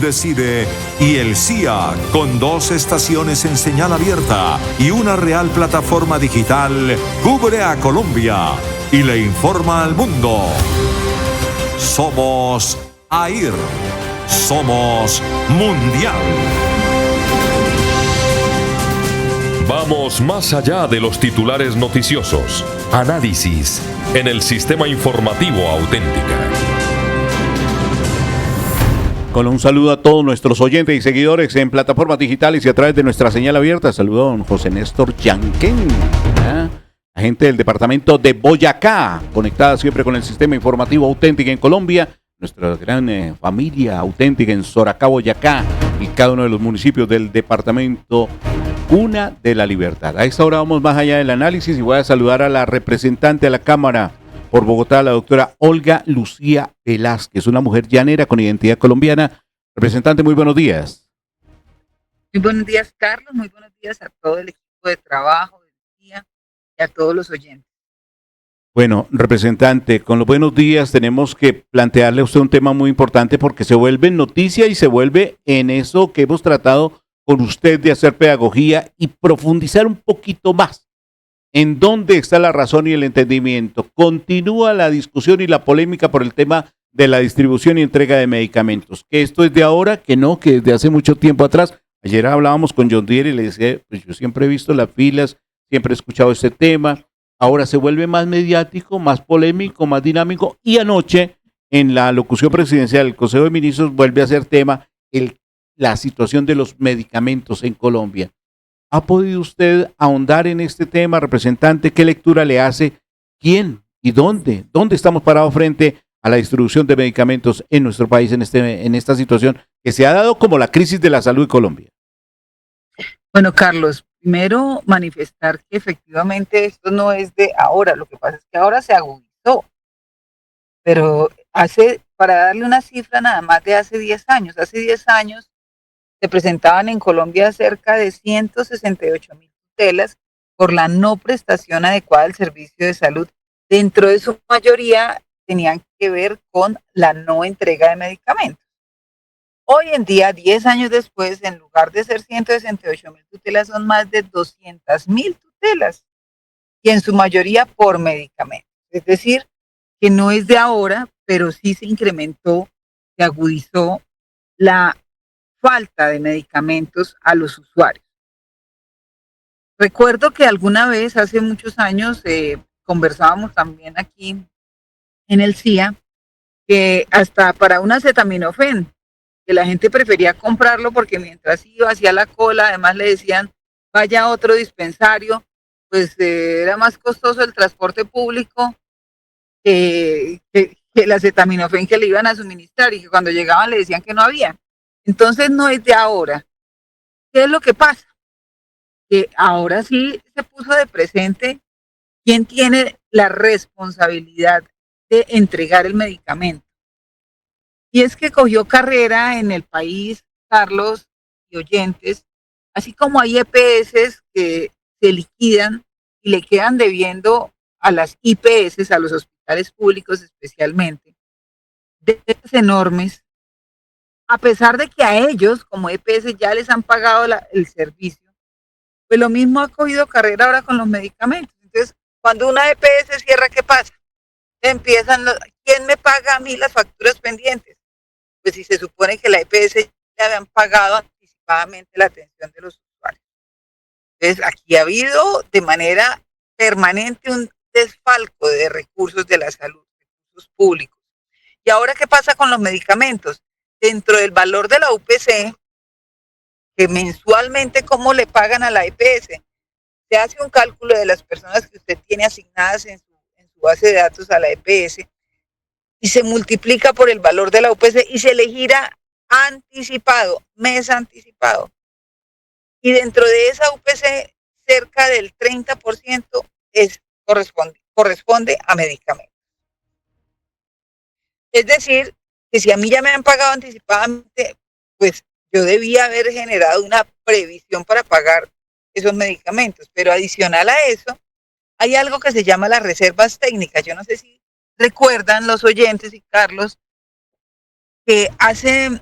decide y el CIA, con 2 estaciones en señal abierta y una real plataforma digital, cubre a Colombia y le informa al mundo. Somos AIR. Somos Mundial. Vamos más allá de los titulares noticiosos. Análisis en el sistema informativo Auténtica. Con un saludo a todos nuestros oyentes y seguidores en plataformas digitales y a través de nuestra señal abierta. Saludo a don José Néstor Yanquén, agente del departamento de Boyacá, conectada siempre con el sistema informativo Auténtica en Colombia. Nuestra gran familia auténtica en Soracá, Boyacá y cada uno de los municipios del departamento Cuna de la Libertad. A esta hora vamos más allá del análisis y voy a saludar a la representante de la Cámara por Bogotá, la doctora Olga Lucía Velázquez, una mujer llanera con identidad colombiana. Representante, muy buenos días. Muy buenos días, Carlos. Muy buenos días a todo el equipo de trabajo del día y a todos los oyentes. Bueno, representante, con los buenos días tenemos que plantearle a usted un tema muy importante porque se vuelve noticia y se vuelve en eso que hemos tratado con usted de hacer pedagogía y profundizar un poquito más. ¿En dónde está la razón y el entendimiento? Continúa la discusión y la polémica por el tema de la distribución y entrega de medicamentos. Que esto es de ahora, que no, que desde hace mucho tiempo atrás. Ayer hablábamos con John Deere y le decía, pues yo siempre he visto las filas, siempre he escuchado este tema. Ahora se vuelve más mediático, más polémico, más dinámico. Y anoche, en la locución presidencial del Consejo de Ministros, vuelve a ser tema la situación de los medicamentos en Colombia. ¿Ha podido usted ahondar en este tema, representante? ¿Qué lectura le hace? ¿Quién y dónde? ¿Dónde estamos parados frente a la distribución de medicamentos en nuestro país en esta situación que se ha dado como la crisis de la salud de Colombia? Bueno, Carlos, primero manifestar que efectivamente esto no es de ahora. Lo que pasa es que ahora se agudizó. Pero para darle una cifra nada más de hace 10 años. Hace 10 años se presentaban en Colombia cerca de 168.000 tutelas por la no prestación adecuada del servicio de salud. Dentro de su mayoría tenían que ver con la no entrega de medicamentos. Hoy en día, 10 años después, en lugar de ser 168.000 tutelas, son más de 200.000 tutelas y en su mayoría por medicamentos. Es decir, que no es de ahora, pero sí se incrementó, se agudizó la falta de medicamentos a los usuarios. Recuerdo que alguna vez, hace muchos años, conversábamos también aquí en el CIA, que hasta para un acetaminofén, que la gente prefería comprarlo porque mientras iba hacia la cola, además le decían, vaya a otro dispensario, pues era más costoso el transporte público que el acetaminofén que le iban a suministrar y que cuando llegaban le decían que no había. Entonces no es de ahora. ¿Qué es lo que pasa? Que ahora sí se puso de presente quién tiene la responsabilidad de entregar el medicamento. Y es que cogió carrera en el país, Carlos y oyentes, así como hay EPS que se liquidan y le quedan debiendo a las IPS, a los hospitales públicos especialmente, deudas enormes, a pesar de que a ellos, como EPS, ya les han pagado el servicio, pues lo mismo ha cogido carrera ahora con los medicamentos. Entonces, cuando una EPS cierra, ¿qué pasa? ¿Quién me paga a mí las facturas pendientes? Pues si se supone que la EPS ya habían pagado anticipadamente la atención de los usuarios. Entonces, aquí ha habido de manera permanente un desfalco de recursos de la salud, recursos públicos. ¿Y ahora qué pasa con los medicamentos? Dentro del valor de la UPC, que mensualmente cómo le pagan a la EPS, se hace un cálculo de las personas que usted tiene asignadas en su base de datos a la EPS y se multiplica por el valor de la UPC y se le gira anticipado, mes anticipado. Y dentro de esa UPC, cerca del 30% corresponde a medicamentos. Es decir, que si a mí ya me han pagado anticipadamente, pues yo debía haber generado una previsión para pagar esos medicamentos. Pero adicional a eso, hay algo que se llama las reservas técnicas. Yo no sé si recuerdan los oyentes y Carlos, que hace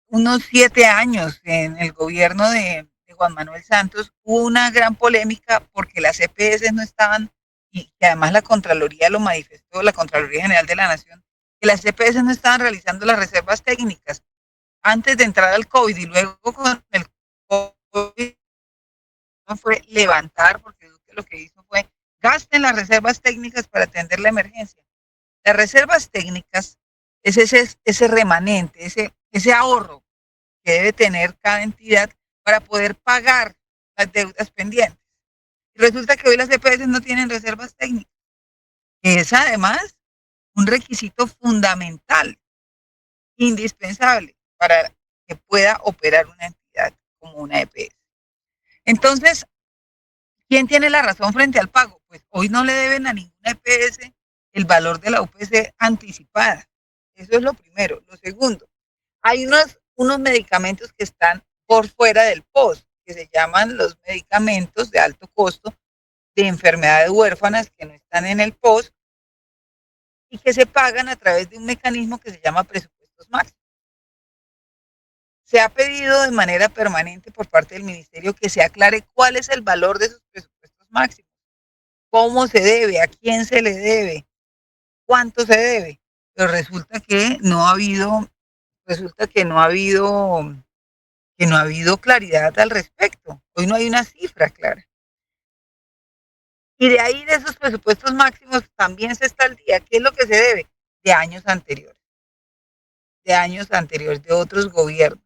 unos 7 años en el gobierno de Juan Manuel Santos hubo una gran polémica porque las EPS no estaban, y que además la Contraloría lo manifestó, la Contraloría General de la Nación, que las EPS no estaban realizando las reservas técnicas antes de entrar al COVID, y luego con el COVID no fue levantar, porque Duque lo que hizo fue gasten las reservas técnicas para atender la emergencia. Las reservas técnicas es ese remanente, ese ahorro que debe tener cada entidad para poder pagar las deudas pendientes. Y resulta que hoy las EPS no tienen reservas técnicas, que es además un requisito fundamental, indispensable para que pueda operar una entidad como una EPS. Entonces, ¿quién tiene la razón frente al pago? Pues hoy no le deben a ninguna EPS el valor de la UPC anticipada. Eso es lo primero. Lo segundo, hay unos medicamentos que están por fuera del POS, que se llaman los medicamentos de alto costo de enfermedades huérfanas que no están en el POS y que se pagan a través de un mecanismo que se llama presupuestos máximos. Se ha pedido de manera permanente por parte del ministerio que se aclare cuál es el valor de esos presupuestos máximos, cómo se debe, a quién se le debe, cuánto se debe. Pero resulta que no ha habido claridad al respecto. Hoy no hay una cifra clara. Y de ahí, de esos presupuestos máximos, también se está al día. ¿Qué es lo que se debe? De años anteriores, de otros gobiernos.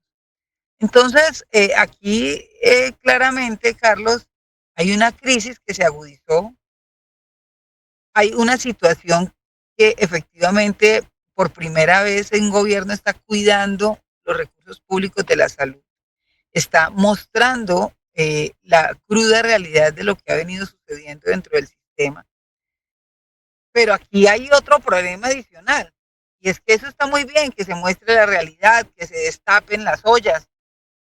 Entonces, aquí claramente, Carlos, hay una crisis que se agudizó, hay una situación que efectivamente por primera vez un gobierno está cuidando los recursos públicos de la salud, está mostrando la cruda realidad de lo que ha venido sucediendo dentro del sistema. Pero aquí hay otro problema adicional, y es que eso está muy bien, que se muestre la realidad, que se destapen las ollas,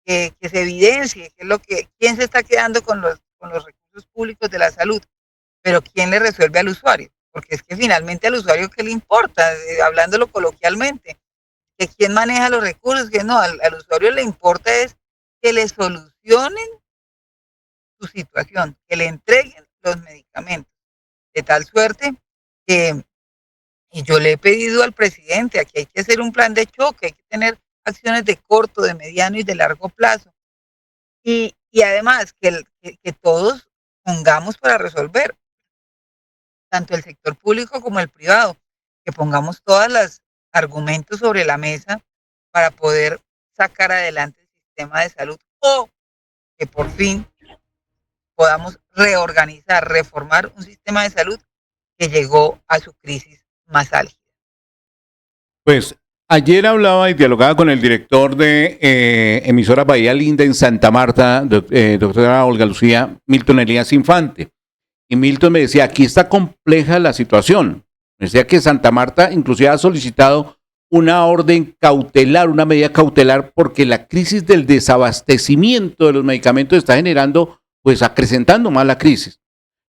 que se evidencie quién se está quedando con los recursos públicos de la salud, pero quién le resuelve al usuario, porque es que finalmente al usuario qué le importa, hablándolo coloquialmente, que quién maneja los recursos, que no, al usuario le importa es que le solucionen su situación, que le entreguen los medicamentos, de tal suerte que, y yo le he pedido al presidente, aquí hay que hacer un plan de choque, hay que tener acciones de corto, de mediano y de largo plazo, y además que todos pongamos para resolver, tanto el sector público como el privado, que pongamos todos los argumentos sobre la mesa para poder sacar adelante el sistema de salud, o que por fin podamos reorganizar, reformar un sistema de salud que llegó a su crisis más álgida. Pues ayer hablaba y dialogaba con el director de emisora Bahía Linda en Santa Marta, doctora Olga Lucía Milton Elías Infante. Y Milton me decía, aquí está compleja la situación. Me decía que Santa Marta inclusive ha solicitado una orden cautelar, una medida cautelar, porque la crisis del desabastecimiento de los medicamentos está generando, pues acrecentando más la crisis.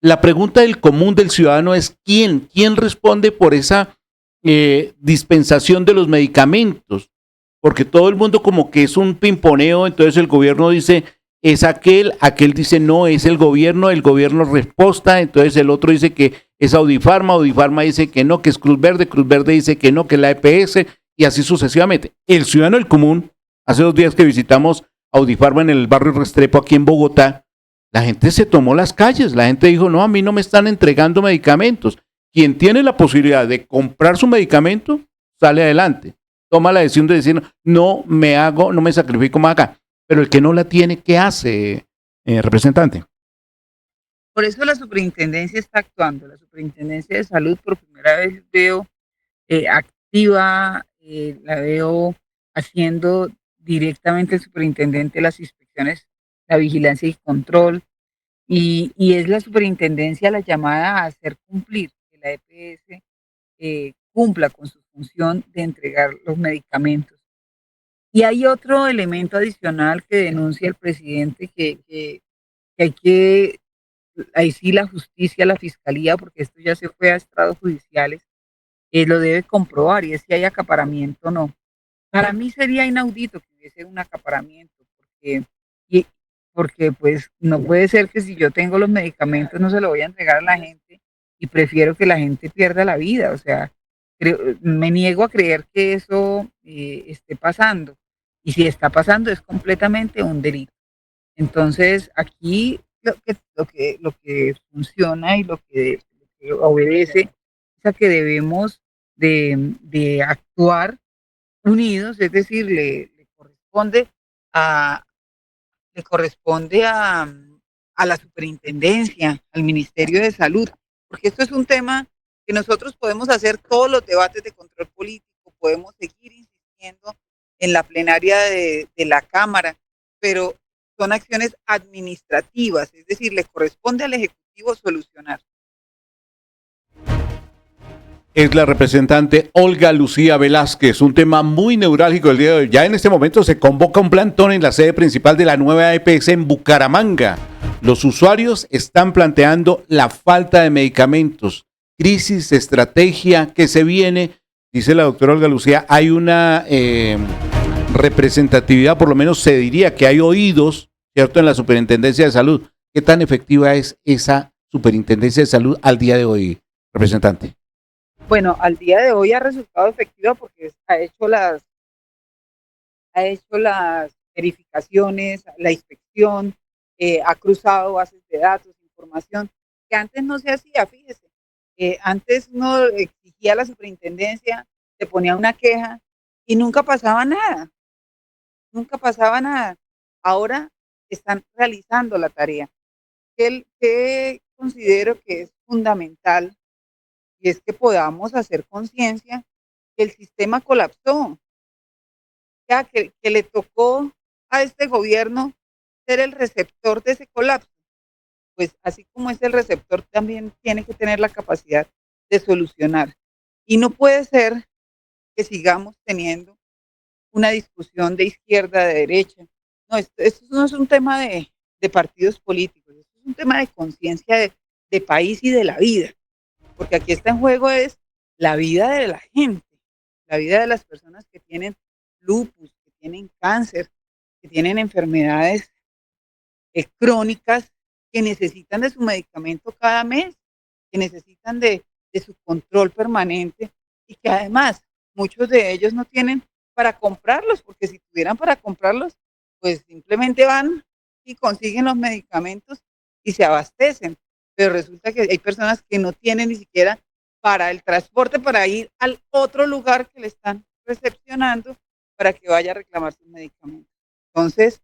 La pregunta del común del ciudadano es ¿quién responde por esa dispensación de los medicamentos? Porque todo el mundo como que es un pimponeo, entonces el gobierno dice es aquel dice no, es el gobierno resposta, entonces el otro dice que es Audifarma dice que no, que es Cruz Verde dice que no, que es la EPS, y así sucesivamente. El ciudadano del común, hace 2 días que visitamos Audifarma en el barrio Restrepo aquí en Bogotá, la gente se tomó las calles, la gente dijo, no, a mí no me están entregando medicamentos. Quien tiene la posibilidad de comprar su medicamento, sale adelante, toma la decisión de decir, no me sacrifico más acá. Pero el que no la tiene, ¿qué hace, representante? Por eso la superintendencia está actuando. La superintendencia de salud por primera vez veo activa, la veo haciendo directamente el superintendente las inspecciones, la vigilancia y control, y es la superintendencia la llamada a hacer cumplir que la EPS cumpla con su función de entregar los medicamentos. Y hay otro elemento adicional que denuncia el presidente que hay que, ahí sí la justicia, la fiscalía, porque esto ya se fue a estrados judiciales, lo debe comprobar y es si hay acaparamiento o no. Para mí sería inaudito que hubiese un acaparamiento, y, porque pues no puede ser que si yo tengo los medicamentos no se los voy a entregar a la gente y prefiero que la gente pierda la vida. O sea, me niego a creer que eso esté pasando. Y si está pasando es completamente un delito. Entonces, aquí lo que funciona y lo que obedece es a que debemos de actuar unidos, es decir, a, le corresponde a la superintendencia, al Ministerio de Salud, porque esto es un tema que nosotros podemos hacer todos los debates de control político, podemos seguir insistiendo en la plenaria de la Cámara, pero son acciones administrativas, es decir, le corresponde al Ejecutivo solucionar. Es la representante Olga Lucía Velázquez, un tema muy neurálgico el día de hoy. Ya en este momento se convoca un plantón en la sede principal de la nueva EPS en Bucaramanga. Los usuarios están planteando la falta de medicamentos, crisis, estrategia que se viene. Dice la doctora Olga Lucía, hay una representatividad, por lo menos se diría que hay oídos, ¿cierto?, en la Superintendencia de Salud. ¿Qué tan efectiva es esa Superintendencia de Salud al día de hoy, representante? Bueno, al día de hoy ha resultado efectiva porque ha hecho las verificaciones, la inspección, ha cruzado bases de datos, información, que antes no se hacía, fíjese. Antes uno exigía a la superintendencia, se ponía una queja y nunca pasaba nada, nunca pasaba nada. Ahora están realizando la tarea. ¿Qué considero que es fundamental? Y es que podamos hacer conciencia que el sistema colapsó, ya que le tocó a este gobierno ser el receptor de ese colapso. Pues así como es el receptor, también tiene que tener la capacidad de solucionar. Y no puede ser que sigamos teniendo una discusión de izquierda, de derecha. No, esto no es un tema de partidos políticos, esto es un tema de conciencia de país y de la vida. Porque aquí está en juego es la vida de la gente, la vida de las personas que tienen lupus, que tienen cáncer, que tienen enfermedades crónicas, que necesitan de su medicamento cada mes, que necesitan de su control permanente y que además muchos de ellos no tienen para comprarlos, porque si tuvieran para comprarlos, pues simplemente van y consiguen los medicamentos y se abastecen. Pero resulta que hay personas que no tienen ni siquiera para el transporte, para ir al otro lugar que le están recepcionando para que vaya a reclamar sus medicamentos. Entonces,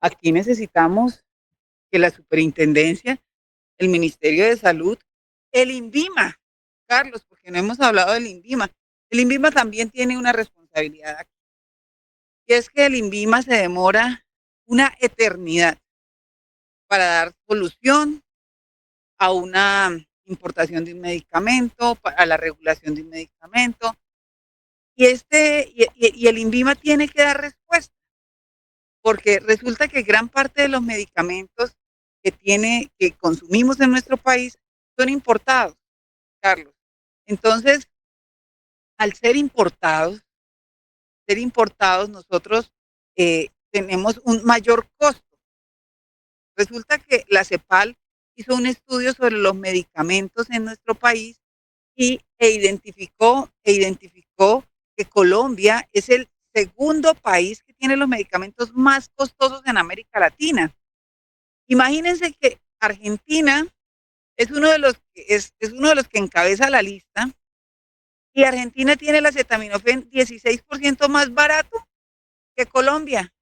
aquí necesitamos que la superintendencia, el Ministerio de Salud, el INVIMA, Carlos, porque no hemos hablado del INVIMA. El INVIMA también tiene una responsabilidad aquí. Y es que el INVIMA se demora una eternidad para dar solución a una importación de un medicamento, a la regulación de un medicamento. Y el INVIMA tiene que dar respuesta, porque resulta que gran parte de los medicamentos que consumimos en nuestro país son importados, Carlos. Entonces, al ser importados, nosotros tenemos un mayor costo. Resulta que la CEPAL hizo un estudio sobre los medicamentos en nuestro país identificó que Colombia es el segundo país que tiene los medicamentos más costosos en América Latina. Imagínense que Argentina es uno de los que encabeza la lista y Argentina tiene el acetaminofén 16% más barato que Colombia.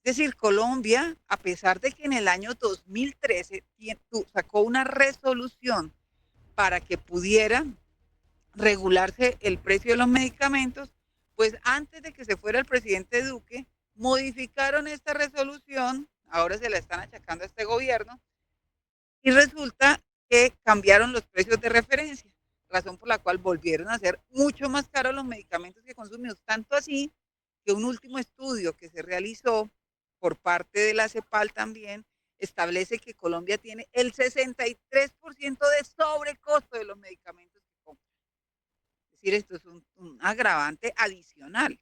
Es decir, Colombia, a pesar de que en el año 2013 sacó una resolución para que pudiera regularse el precio de los medicamentos, pues antes de que se fuera el presidente Duque, modificaron esta resolución, ahora se la están achacando a este gobierno, y resulta que cambiaron los precios de referencia, razón por la cual volvieron a ser mucho más caros los medicamentos que consumimos, tanto así que un último estudio que se realizó por parte de la CEPAL también establece que Colombia tiene el 63% de sobrecosto de los medicamentos que compra. decir, esto es un agravante adicional.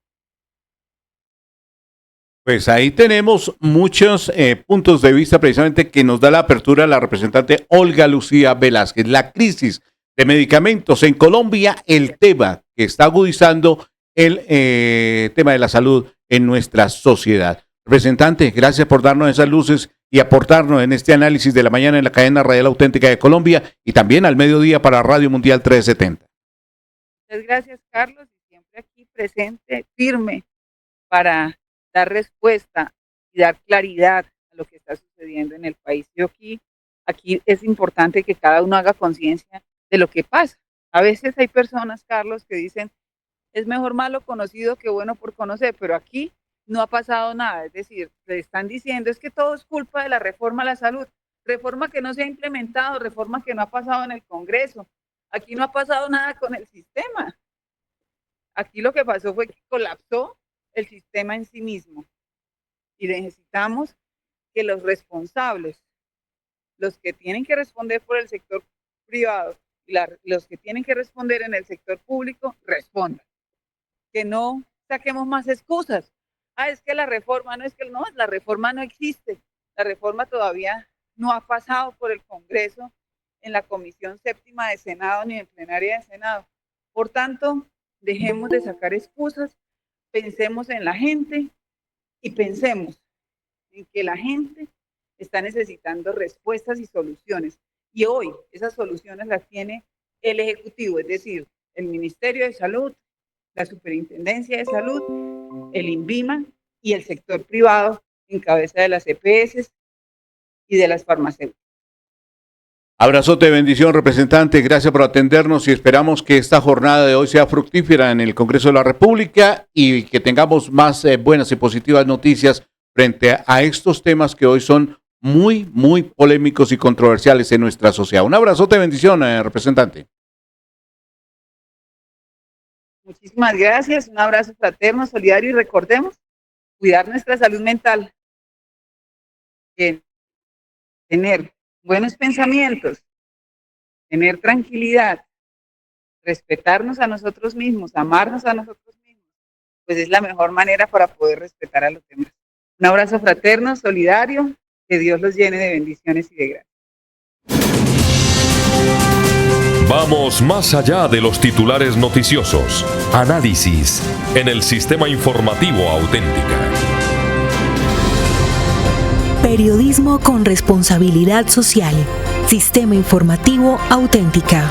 Pues ahí tenemos muchos puntos de vista precisamente que nos da la apertura la representante Olga Lucía Velázquez. La crisis de medicamentos en Colombia, el tema que está agudizando el tema de la salud en nuestra sociedad. Representante, gracias por darnos esas luces y aportarnos en este análisis de la mañana en la cadena radial auténtica de Colombia y también al mediodía para Radio Mundial 370. Muchas gracias, Carlos, y siempre aquí presente, firme, para dar respuesta y dar claridad a lo que está sucediendo en el país. Yo aquí es importante que cada uno haga conciencia de lo que pasa. A veces hay personas, Carlos, que dicen, es mejor malo conocido que bueno por conocer, pero aquí no ha pasado nada. Es decir, le están diciendo, es que todo es culpa de la reforma a la salud, reforma que no se ha implementado, reforma que no ha pasado en el Congreso. Aquí no ha pasado nada con el sistema. Aquí lo que pasó fue que colapsó el sistema en sí mismo y necesitamos que los responsables, los que tienen que responder por el sector privado y los que tienen que responder en el sector público, respondan. Que no saquemos más excusas. Es que la reforma la reforma no existe. La reforma todavía no ha pasado por el Congreso en la Comisión Séptima de Senado ni en plenaria de Senado. Por tanto, dejemos de sacar excusas, pensemos en la gente y pensemos en que la gente está necesitando respuestas y soluciones. Y hoy esas soluciones las tiene el Ejecutivo, es decir, el Ministerio de Salud, la Superintendencia de Salud, el INVIMA y el sector privado en cabeza de las EPS y de las farmacéuticas. Abrazote de bendición, representante. Gracias por atendernos y esperamos que esta jornada de hoy sea fructífera en el Congreso de la República y que tengamos más buenas y positivas noticias frente a estos temas que hoy son muy, muy polémicos y controversiales en nuestra sociedad. Un abrazote de bendición, representante. Muchísimas gracias, un abrazo fraterno, solidario y recordemos cuidar nuestra salud mental, tener buenos pensamientos, tener tranquilidad, respetarnos a nosotros mismos, amarnos a nosotros mismos, pues es la mejor manera para poder respetar a los demás. Un abrazo fraterno, solidario, que Dios los llene de bendiciones y de gracia. Vamos más allá de los titulares noticiosos. Análisis en el sistema informativo auténtica. Periodismo con responsabilidad social. Sistema informativo auténtica.